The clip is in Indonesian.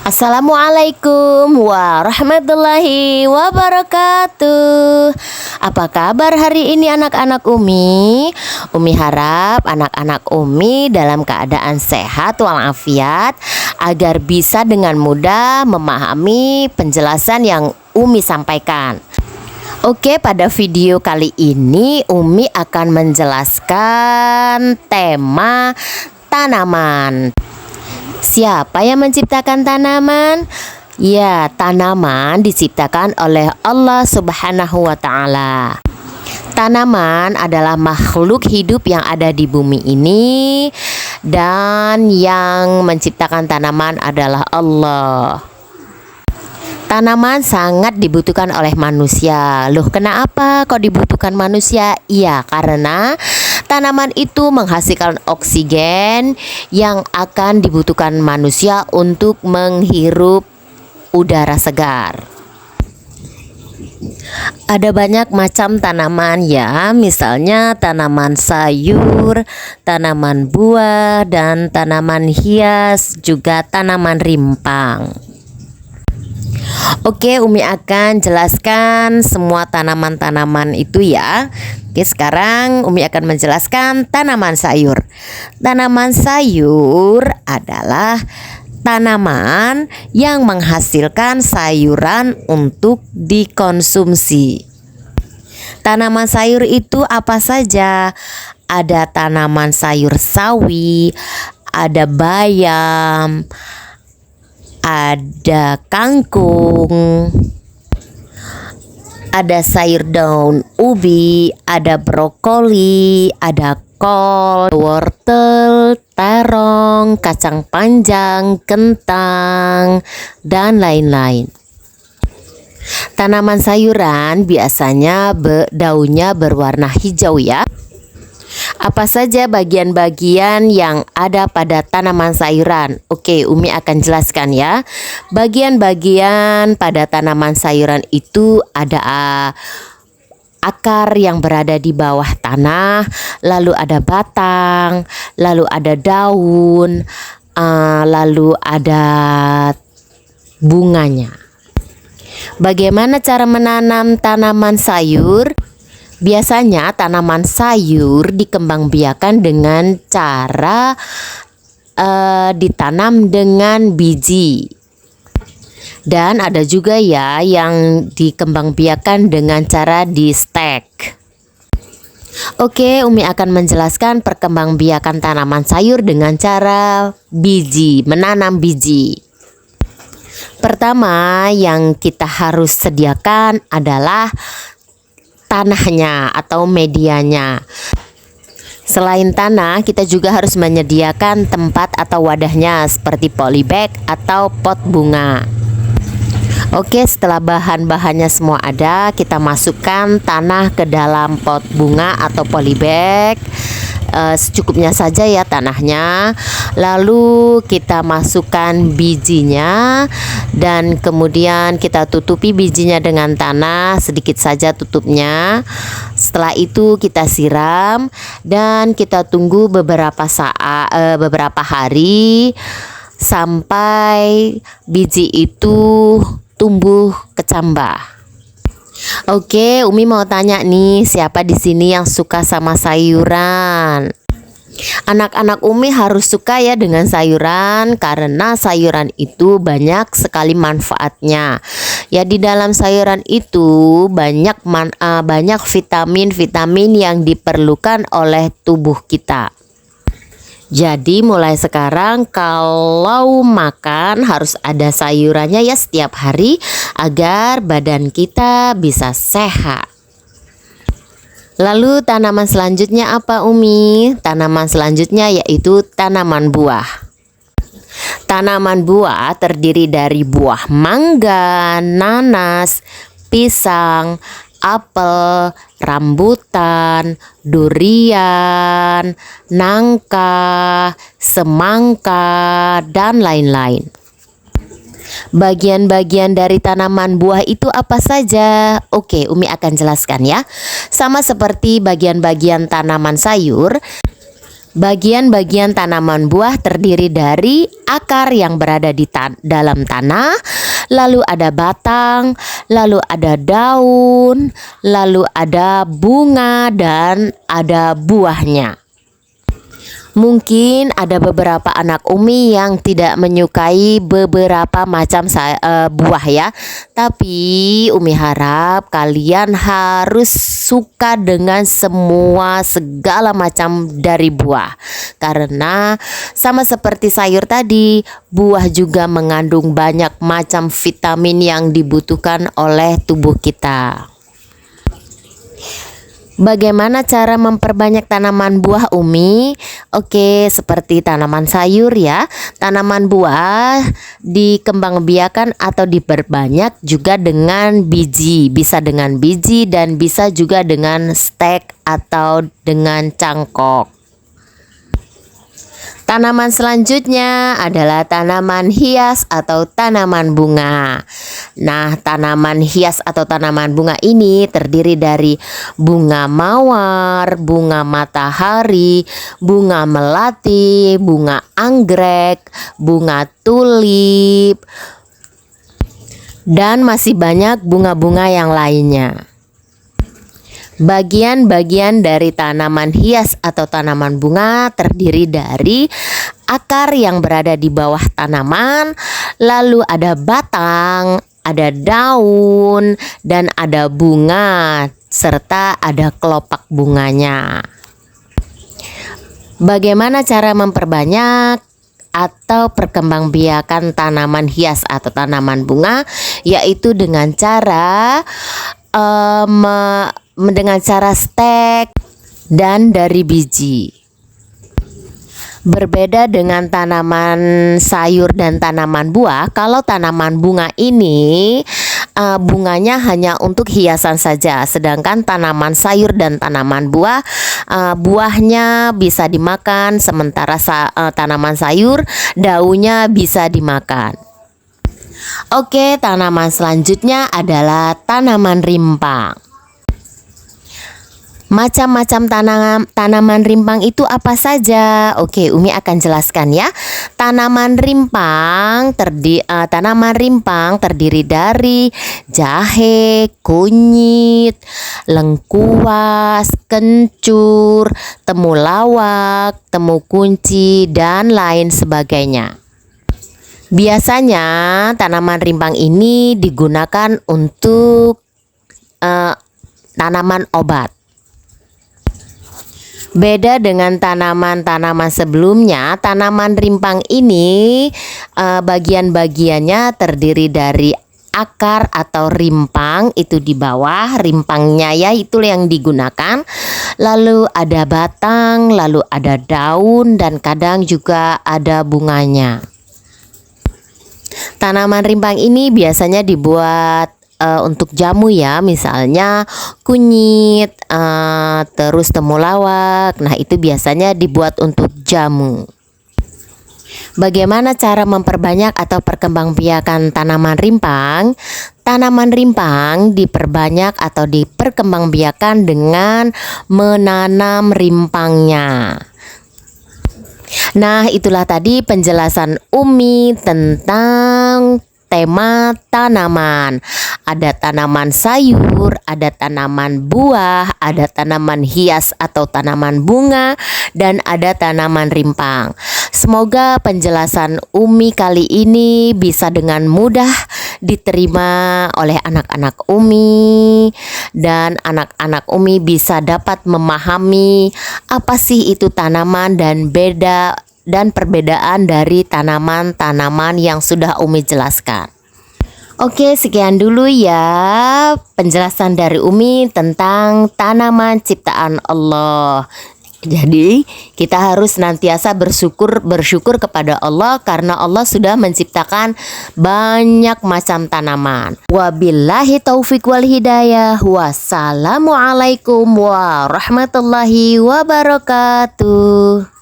Assalamualaikum warahmatullahi wabarakatuh. Apa kabar hari ini anak-anak Umi? Umi harap anak-anak Umi dalam keadaan sehat walafiat agar bisa dengan mudah memahami penjelasan yang Umi sampaikan. Oke, pada video kali ini Umi akan menjelaskan tema tanaman. Siapa yang menciptakan tanaman? Ya, tanaman diciptakan oleh Allah Subhanahu wa Ta'ala. Tanaman adalah makhluk hidup yang ada di bumi ini, dan yang menciptakan tanaman adalah Allah. Tanaman sangat dibutuhkan oleh manusia. Loh, kenapa kok dibutuhkan manusia? Iya, karena tanaman itu menghasilkan oksigen yang akan dibutuhkan manusia untuk menghirup udara segar. Ada banyak macam tanaman ya, misalnya tanaman sayur, tanaman buah, dan tanaman hias, juga tanaman rimpang. Oke, Umi akan jelaskan semua tanaman-tanaman itu ya. Oke, sekarang Umi akan menjelaskan tanaman sayur. Tanaman sayur adalah tanaman yang menghasilkan sayuran untuk dikonsumsi. Tanaman sayur itu apa saja? Ada tanaman sayur sawi, ada bayam, ada kangkung, ada sayur daun ubi, ada brokoli, ada kol, wortel, terong, kacang panjang, kentang, dan lain-lain. Tanaman sayuran biasanya daunnya berwarna hijau ya. Apa saja bagian-bagian yang ada pada tanaman sayuran? Oke, Umi akan jelaskan ya. Bagian-bagian pada tanaman sayuran itu ada akar yang berada di bawah tanah, lalu ada batang, lalu ada daun, lalu ada bunganya. Bagaimana cara menanam tanaman sayur? Biasanya tanaman sayur dikembangbiakan dengan cara ditanam dengan biji. Dan ada juga ya yang dikembangbiakan dengan cara di stek. Oke, Umi akan menjelaskan perkembangbiakan tanaman sayur dengan cara biji, menanam biji. Pertama yang kita harus sediakan adalah tanahnya atau medianya. Selain tanah, kita juga harus menyediakan tempat atau wadahnya seperti polybag atau pot bunga. Oke, setelah bahan-bahannya semua ada, kita masukkan tanah ke dalam pot bunga atau polybag. Secukupnya saja ya tanahnya. Lalu kita masukkan bijinya dan kemudian kita tutupi bijinya dengan tanah, sedikit saja tutupnya. Setelah itu kita siram dan kita tunggu beberapa hari sampai biji itu tumbuh kecambah. Oke, Umi mau tanya nih, siapa di sini yang suka sama sayuran? Anak-anak Umi harus suka ya dengan sayuran, karena sayuran itu banyak sekali manfaatnya. Ya, di dalam sayuran itu banyak vitamin-vitamin yang diperlukan oleh tubuh kita. Jadi mulai sekarang kalau makan harus ada sayurannya ya setiap hari agar badan kita bisa sehat. Lalu tanaman selanjutnya apa Umi? Tanaman selanjutnya yaitu tanaman buah. Tanaman buah terdiri dari buah mangga, nanas, pisang, apel, rambutan, durian, nangka, semangka, dan lain-lain. Bagian-bagian dari tanaman buah itu apa saja? Oke, Umi akan jelaskan ya. Sama seperti bagian-bagian tanaman sayur, Bagian-bagian tanaman buah terdiri dari akar yang berada di dalam tanah, lalu ada batang, lalu ada daun, lalu ada bunga, dan ada buahnya. Mungkin ada beberapa anak Umi yang tidak menyukai beberapa macam buah ya. Tapi Umi harap kalian harus suka dengan segala macam dari buah. Karena sama seperti sayur tadi, buah juga mengandung banyak macam vitamin yang dibutuhkan oleh tubuh kita. Bagaimana cara memperbanyak tanaman buah Umi? Oke, seperti tanaman sayur ya. Tanaman buah dikembangbiakan atau diperbanyak juga dengan biji. Bisa dengan biji dan bisa juga dengan stek atau dengan cangkok. Tanaman selanjutnya adalah tanaman hias atau tanaman bunga. Nah, tanaman hias atau tanaman bunga ini terdiri dari bunga mawar, bunga matahari, bunga melati, bunga anggrek, bunga tulip, dan masih banyak bunga-bunga yang lainnya. Bagian-bagian dari tanaman hias atau tanaman bunga terdiri dari akar yang berada di bawah tanaman, lalu ada batang, ada daun, dan ada bunga, serta ada kelopak bunganya. Bagaimana cara memperbanyak atau perkembangbiakan tanaman hias atau tanaman bunga? Yaitu dengan cara stek dan dari biji. Berbeda dengan tanaman sayur dan tanaman buah, kalau tanaman bunga ini bunganya hanya untuk hiasan saja, sedangkan tanaman sayur dan tanaman buah buahnya bisa dimakan, sementara tanaman sayur daunnya bisa dimakan. Oke, tanaman selanjutnya adalah tanaman rimpang. Macam-macam tanaman rimpang itu apa saja? Oke, Umi akan jelaskan ya. Tanaman rimpang terdiri dari jahe, kunyit, lengkuas, kencur, temulawak, temu kunci, dan lain sebagainya. Biasanya tanaman rimpang ini digunakan untuk tanaman obat. Beda dengan tanaman-tanaman sebelumnya, tanaman rimpang ini bagian-bagiannya terdiri dari akar atau rimpang itu di bawah, rimpangnya ya itu yang digunakan. Lalu ada batang, lalu ada daun, dan kadang juga ada bunganya. Tanaman rimpang ini biasanya dibuat untuk jamu ya, misalnya kunyit, terus temulawak. Nah, itu biasanya dibuat untuk jamu. Bagaimana cara memperbanyak atau perkembangbiakan tanaman rimpang? Tanaman rimpang diperbanyak atau diperkembangbiakan dengan menanam rimpangnya. Nah, itulah tadi penjelasan Umi tentang tema tanaman. Ada tanaman sayur, ada tanaman buah, ada tanaman hias atau tanaman bunga, dan ada tanaman rimpang. Semoga penjelasan Umi kali ini bisa dengan mudah diterima oleh anak-anak Umi, dan anak-anak Umi bisa dapat memahami apa sih itu tanaman dan perbedaan dari tanaman-tanaman yang sudah Umi jelaskan. Oke, sekian dulu ya penjelasan dari Umi tentang tanaman ciptaan Allah. Jadi kita harus senantiasa bersyukur kepada Allah karena Allah sudah menciptakan banyak macam tanaman. Wabillahi taufik wal hidayah. Wassalamualaikum warahmatullahi wabarakatuh.